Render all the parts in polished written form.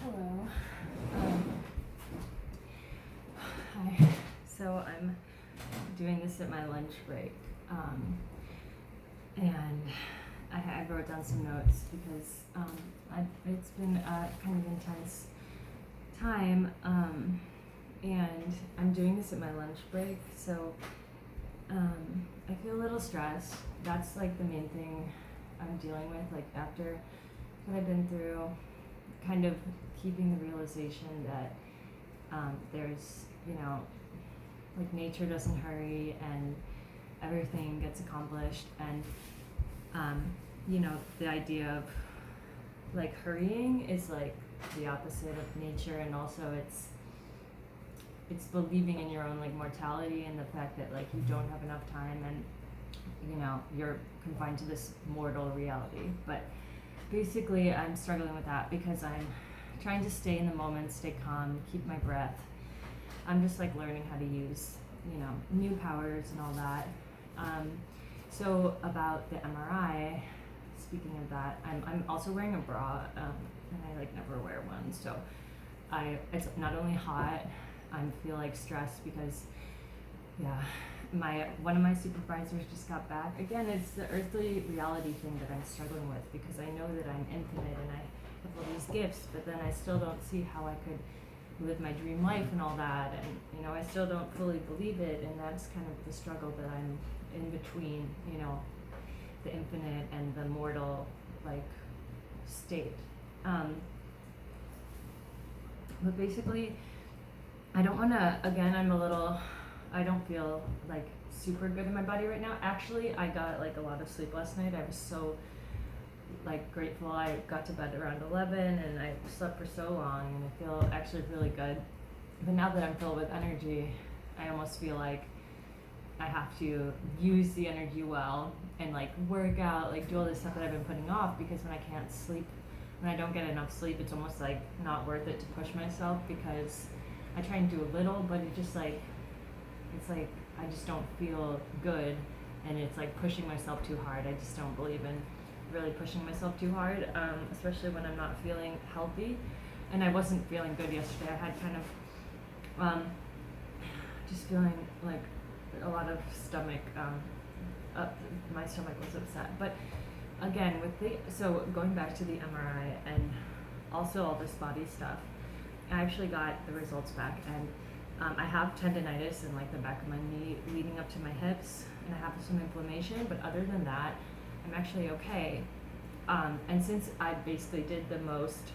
Hello. Hi. So I'm doing this at my lunch break, and I wrote down some notes because it's been a kind of intense time, and I'm doing this at my lunch break. So I feel a little stressed. That's like the main thing I'm dealing with. Like after what I've been through, kind of keeping the realization that there's, like nature doesn't hurry and everything gets accomplished. And, the idea of like hurrying is like the opposite of nature. And also it's believing in your own like mortality and the fact that like you don't have enough time and, you're confined to this mortal reality. But basically I'm struggling with that because I'm trying to stay in the moment, stay calm, keep my breath. I'm just like learning how to use, new powers and all that. So about the MRI, speaking of that, I'm also wearing a bra, and I like never wear one. So it's not only hot, I feel like stressed because, one of my supervisors just got back. Again, it's the earthly reality thing that I'm struggling with because I know that I'm infinite and I have all these gifts, but then I still don't see how I could live my dream life and all that, and I still don't fully believe it, and that's kind of the struggle that I'm in between, the infinite and the mortal like state. But basically, I don't want to. Again, I don't feel like super good in my body right now. Actually, I got like a lot of sleep last night. I was so like grateful. I got to bed around 11 and I slept for so long and I feel actually really good. But now that I'm filled with energy, I almost feel like I have to use the energy well and like work out, like do all this stuff that I've been putting off, because when I can't sleep, when I don't get enough sleep, it's almost like not worth it to push myself, because I try and do a little, but it's like I just don't feel good, and it's like pushing myself too hard. I just don't believe in really pushing myself too hard, especially when I'm not feeling healthy. And I wasn't feeling good yesterday. I had kind of just feeling like a lot of stomach, my stomach was upset. But again, so going back to the MRI and also all this body stuff, I actually got the results back, and I have tendonitis in like the back of my knee leading up to my hips, and I have some inflammation, but other than that, I'm actually okay. And since I basically did the most,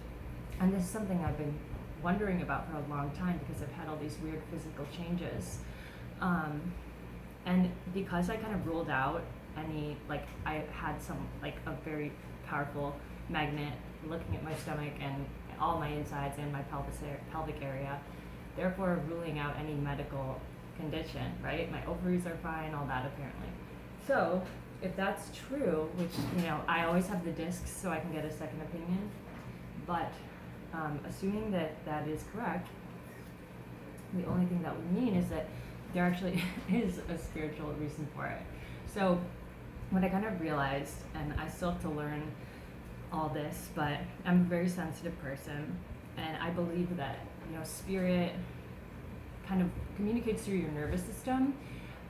and this is something I've been wondering about for a long time because I've had all these weird physical changes, and because I kind of ruled out any, like I had some, like a very powerful magnet looking at my stomach and all my insides and my pelvic area, therefore ruling out any medical condition, right? My ovaries are fine, all that apparently. So if that's true, which, I always have the discs so I can get a second opinion, but assuming that that is correct, the only thing that would mean is that there actually is a spiritual reason for it. So what I kind of realized, and I still have to learn all this, but I'm a very sensitive person, and I believe that, spirit kind of communicates through your nervous system.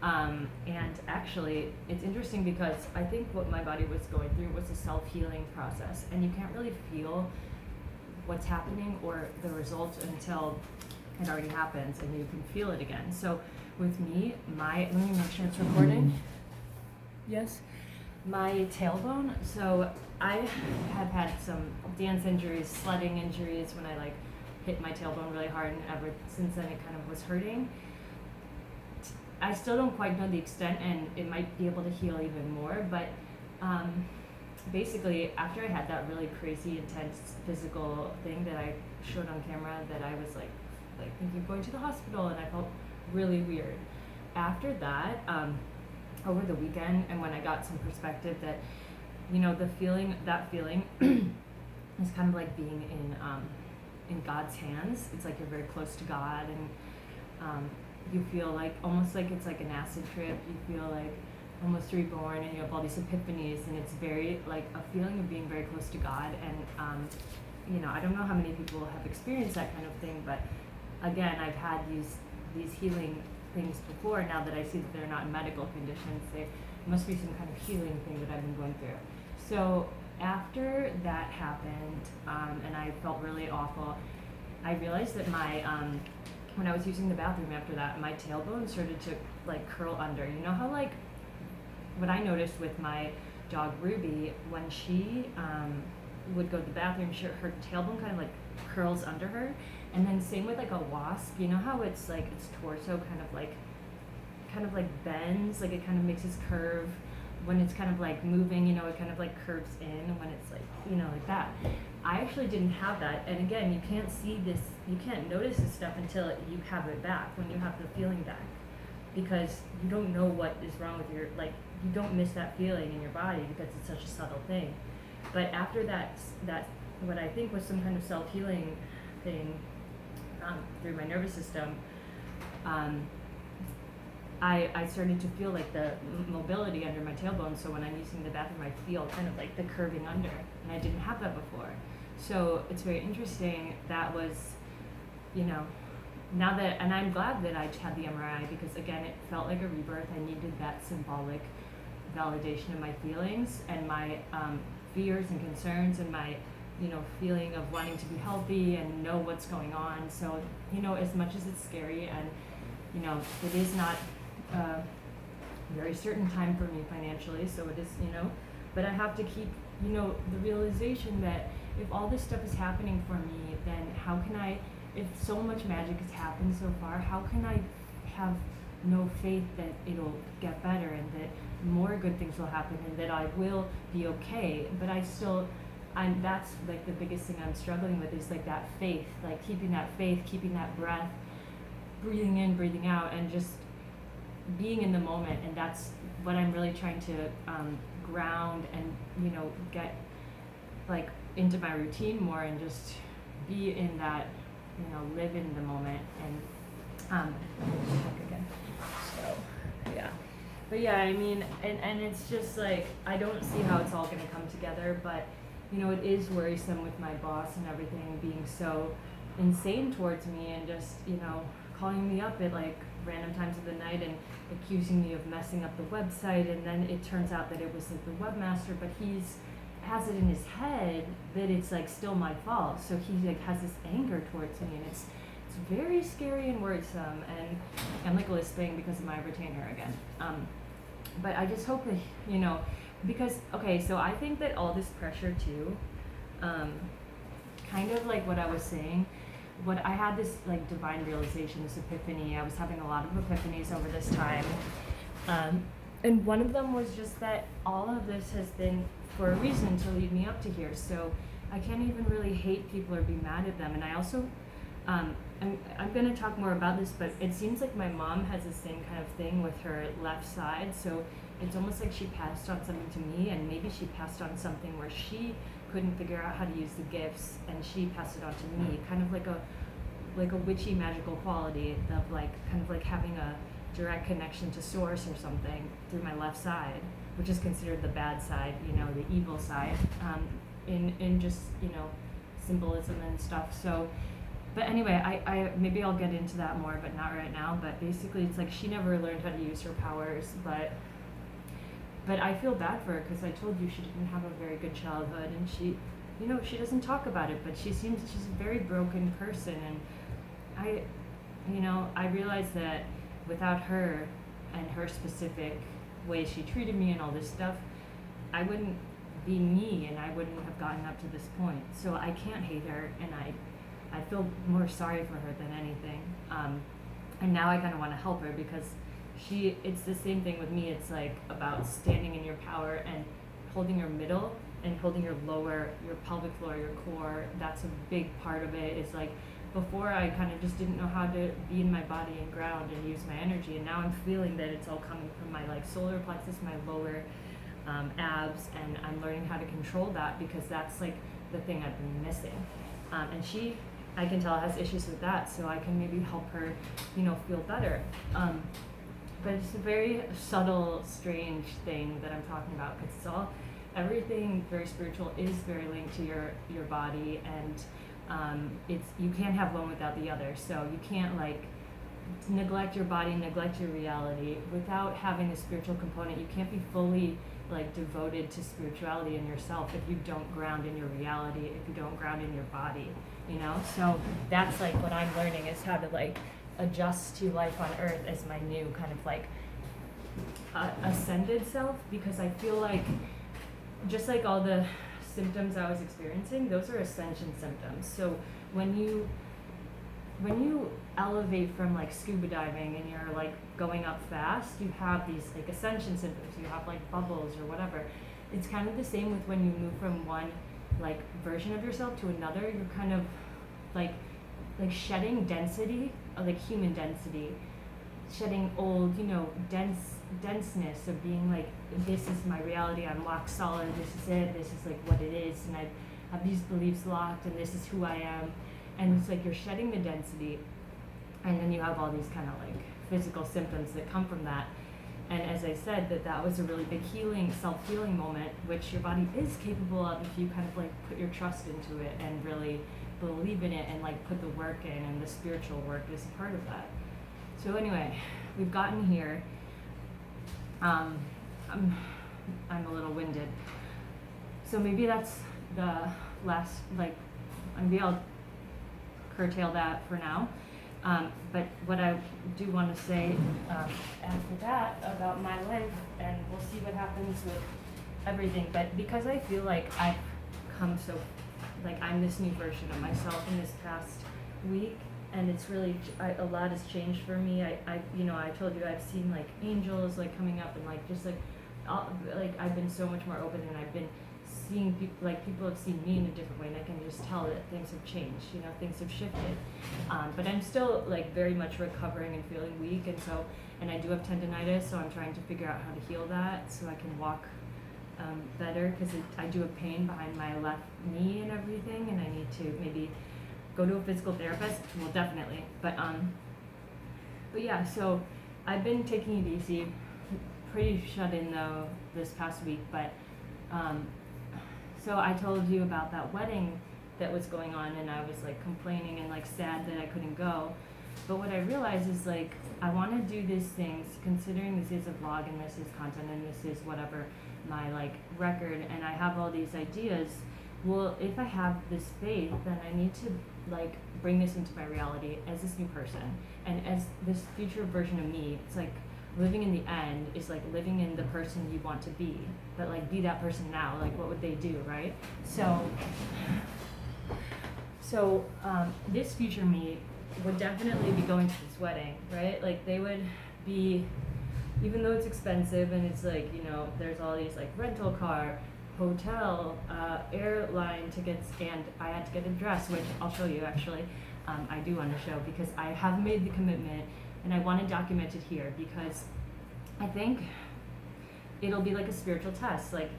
And actually, it's interesting because I think what my body was going through was a self-healing process, and you can't really feel what's happening or the results until it already happens and you can feel it again. So with me, let me make sure it's recording. Yes. My tailbone, so I have had some dance injuries, sledding injuries when I like hit my tailbone really hard, and ever since then it kind of was hurting. I still don't quite know the extent, and it might be able to heal even more, but basically after I had that really crazy intense physical thing that I showed on camera, that I was like thinking of going to the hospital, and I felt really weird. After that, over the weekend, and when I got some perspective that, that feeling is kind of like being in God's hands. It's like you're very close to God, and you feel like almost like it's like an acid trip. You feel like almost reborn, and you have all these epiphanies, and it's very like a feeling of being very close to God. And I don't know how many people have experienced that kind of thing, but again, I've had these healing things before. Now that I see that they're not medical conditions, they must be some kind of healing thing that I've been going through. So after that happened, and I felt really awful, I realized that my when I was using the bathroom after that, my tailbone started to like curl under. You know how like what I noticed with my dog Ruby, when she would go to the bathroom, her tailbone kind of like curls under her, and then same with like a wasp. You know how it's like its torso kind of like bends, like it kind of makes its curve when it's kind of like moving. It kind of like curves in when it's like like that. I actually didn't have that, and again, you can't see this, you can't notice this stuff until you have it back, when you have the feeling back, because you don't know what is wrong with your, like, you don't miss that feeling in your body because it's such a subtle thing. But after that what I think was some kind of self-healing thing through my nervous system, I started to feel like the mobility under my tailbone. So when I'm using the bathroom, I feel kind of like the curving under, and I didn't have that before. So it's very interesting. That was, now that, and I'm glad that I had the MRI, because again, it felt like a rebirth. I needed that symbolic validation of my feelings and my fears and concerns, and my feeling of wanting to be healthy and know what's going on. So as much as it's scary, and it is not a very certain time for me financially, so it is, but I have to keep the realization that if all this stuff is happening for me, then how can I, if so much magic has happened so far, how can I have no faith that it'll get better, and that more good things will happen, and that I will be okay? But that's like the biggest thing I'm struggling with, is like that faith, like keeping that faith, keeping that breath, breathing in, breathing out, and just being in the moment. And that's what I'm really trying to ground and get like into my routine more, and just be in that, live in the moment. And again, so yeah. But yeah, I mean, and it's just like, I don't see how it's all gonna come together, but it is worrisome with my boss and everything being so insane towards me, and just calling me up at like random times of the night and accusing me of messing up the website. And then it turns out that it was like the webmaster, but he's has it in his head that it's like still my fault, so he like has this anger towards me, and it's very scary and worrisome. And I'm like lisping because of my retainer again, but I just hope that because okay, so I think that all this pressure too, kind of like what I was saying, what I had this like divine realization, this epiphany. I was having a lot of epiphanies over this time, and one of them was just that all of this has been for a reason, to lead me up to here. So I can't even really hate people or be mad at them. And I also, I'm going to talk more about this, but it seems like my mom has the same kind of thing with her left side. So it's almost like she passed on something to me, and maybe she passed on something where she couldn't figure out how to use the gifts, and she passed it on to me, kind of like a witchy magical quality of like kind of like having a direct connection to source or something through my left side, which is considered the bad side, the evil side, in just symbolism and stuff. So, but anyway, I maybe I'll get into that more, but not right now. But basically, it's like she never learned how to use her powers, but I feel bad for her, because I told you she didn't have a very good childhood, and she doesn't talk about it, but she's a very broken person. And I realized that without her and her specific way she treated me and all this stuff, I wouldn't be me, and I wouldn't have gotten up to this point. So I can't hate her, and I feel more sorry for her than anything. And now I kind of want to help her, because it's the same thing with me. It's like about standing in your power and holding your middle and holding your lower, your pelvic floor, your core. That's a big part of it. It's like, before I kind of just didn't know how to be in my body and ground and use my energy, and now I'm feeling that it's all coming from my like solar plexus, my lower abs, and I'm learning how to control that, because that's like the thing I've been missing. And she, I can tell, has issues with that, so I can maybe help her, feel better. But it's a very subtle, strange thing that I'm talking about, because everything very spiritual is very linked to your body, and it's, you can't have one without the other. So you can't like neglect your body, neglect your reality without having a spiritual component. You can't be fully like devoted to spirituality in yourself if you don't ground in your reality, if you don't ground in your body, you know? So that's like what I'm learning, is how to like adjust to life on earth as my new kind of like ascended self, because I feel like just like all the symptoms I was experiencing, those are ascension symptoms. So when you elevate from like scuba diving and you're like going up fast, you have these like ascension symptoms. You have like bubbles or whatever. It's kind of the same with when you move from one like version of yourself to another. You're kind of like shedding density, like human density, shedding old, denseness of being like, this is my reality, I'm locked solid, this is it, this is like what it is, and I have these beliefs locked, and this is who I am. And it's like you're shedding the density, and then you have all these kind of like physical symptoms that come from that. And as I said, that was a really big healing, self-healing moment, which your body is capable of if you kind of like put your trust into it and really believe in it and like put the work in, and the spiritual work is a part of that. So anyway, we've gotten here. I'm a little winded. So maybe that's the last, like, maybe I'll curtail that for now. But what I do want to say after that about my life, and we'll see what happens with everything, but because I feel like I've come so, like I'm this new version of myself in this past week, and it's really, a lot has changed for me. I told you I've seen like angels like coming up, and like just like, I've been so much more open, and I've been seeing people, like people have seen me in a different way, and I can just tell that things have changed, things have shifted. But I'm still like very much recovering and feeling weak, and I do have tendonitis, so I'm trying to figure out how to heal that so I can walk better, because I do have pain behind my left knee and everything, and I need to maybe go to a physical therapist. Well, definitely. But yeah, so I've been taking it easy, pretty shut in though this past week, but so I told you about that wedding that was going on, and I was like complaining and like sad that I couldn't go. But what I realized is like, I want to do these things, considering this is a vlog and this is content and this is whatever, my like record, and I have all these ideas. Well, if I have this faith, then I need to like bring this into my reality as this new person, and as this future version of me. It's like living in the end is like living in the person you want to be, but like be that person now. Like what would they do, right? So this future me would definitely be going to this wedding, right? Like they would be, even though it's expensive and it's like, there's all these like rental car, hotel, airline tickets, and I had to get a dress, which I'll show you actually. I do want to show, because I have made the commitment, and I want to document it here, because I think it'll be like a spiritual test. Like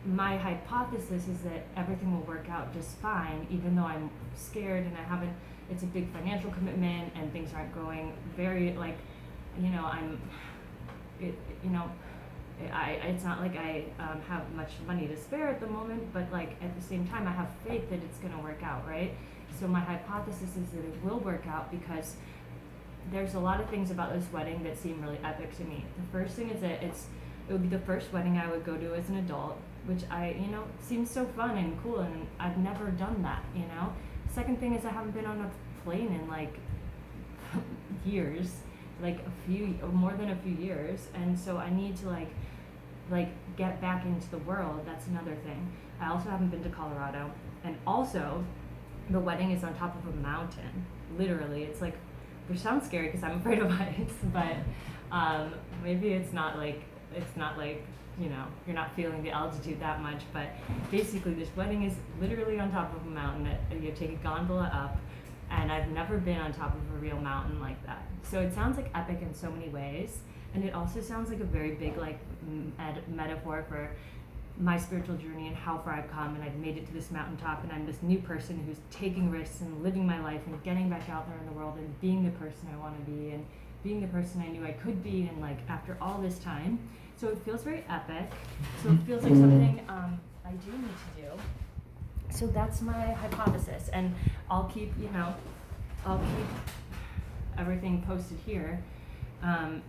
my hypothesis is that everything will work out just fine, even though I'm scared and it's a big financial commitment and things aren't going very like, it's not like I have much money to spare at the moment, but like at the same time I have faith that it's going to work out, right? So my hypothesis is that it will work out, because there's a lot of things about this wedding that seem really epic to me. The first thing is that it would be the first wedding I would go to as an adult, which seems so fun and cool, and I've never done that, Second thing is I haven't been on a plane in like years, like more than a few years, and so I need to like get back into the world. That's another thing. I also haven't been to Colorado, and also the wedding is on top of a mountain, literally. It's like, which sounds scary because I'm afraid of heights, but maybe it's not like you're not feeling the altitude that much, but basically this wedding is literally on top of a mountain that you take a gondola up, and I've never been on top of a real mountain like that. So it sounds like epic in so many ways, and it also sounds like a very big like metaphor for my spiritual journey and how far I've come, and I've made it to this mountaintop, and I'm this new person who's taking risks and living my life and getting back out there in the world and being the person I want to be, and being the person I knew I could be, and like after all this time. So it feels very epic. So it feels like something I do need to do. So that's my hypothesis, and I'll keep everything posted here, and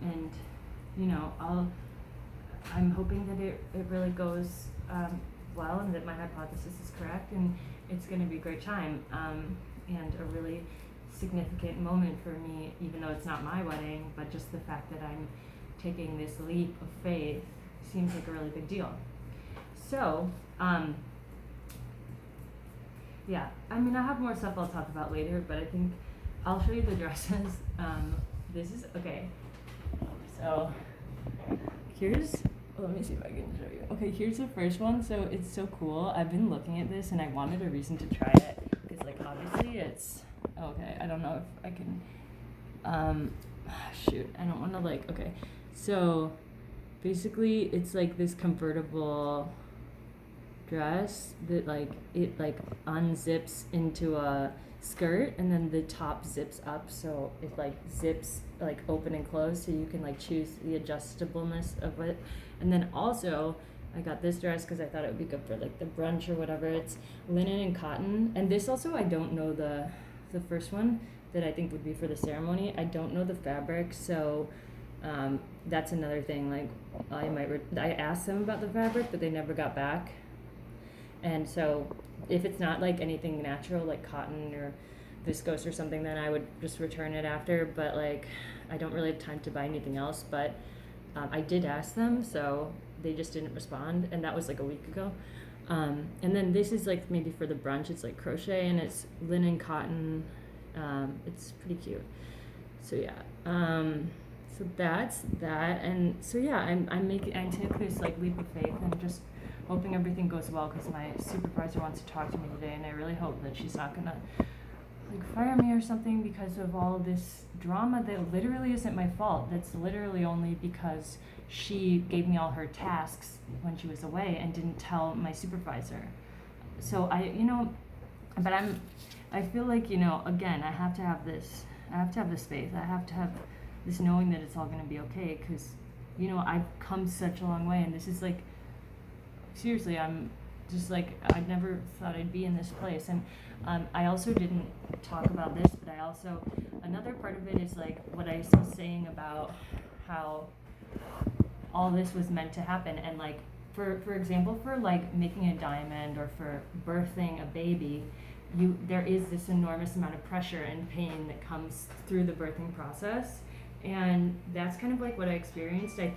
I'm hoping that it really goes well, and that my hypothesis is correct, and it's going to be a great time, and a really significant moment for me, even though it's not my wedding, but just the fact that I'm taking this leap of faith seems like a really big deal. So, yeah, I mean, I have more stuff I'll talk about later, but I think I'll show you the dresses. This is, okay, so here's, let me see if I can show you. Okay, here's the first one. So it's so cool. I've been looking at this and I wanted a reason to try it, because like obviously it's, okay, I don't know if I can, shoot, I don't want to like, okay. So basically it's like this convertible dress that like, it like unzips into a skirt, and then the top zips up, so it like zips like open and close, so you can like choose the adjustableness of it. And then also I got this dress because I thought it would be good for like the brunch or whatever. It's linen and cotton, and this also, I don't know the first one that I think would be for the ceremony. I don't know the fabric, so that's another thing. Like I asked them about the fabric, but they never got back. And so if it's not like anything natural like cotton or viscose or something, then I would just return it after. But like I don't really have time to buy anything else. But I did ask them, so they just didn't respond, and that was like a week ago. And then this is like maybe for the brunch. It's like crochet, and it's linen cotton. It's pretty cute. So yeah. So that's that. And so yeah, I'm taking this like leap of faith and just hoping everything goes well, because my supervisor wants to talk to me today, and I really hope that she's not gonna like fire me or something because of all this drama that literally isn't my fault. That's literally only because she gave me all her tasks when she was away and didn't tell my supervisor. So I feel like, again, I have to have this faith. I have to have this knowing that it's all gonna be okay, because I've come such a long way, and this is like, seriously, I'm just like, I never thought I'd be in this place. And I also didn't talk about this, but another part of it is like what I was saying about how all this was meant to happen. And like, for example, for like making a diamond or for birthing a baby, there is this enormous amount of pressure and pain that comes through the birthing process. And that's kind of like what I experienced. I think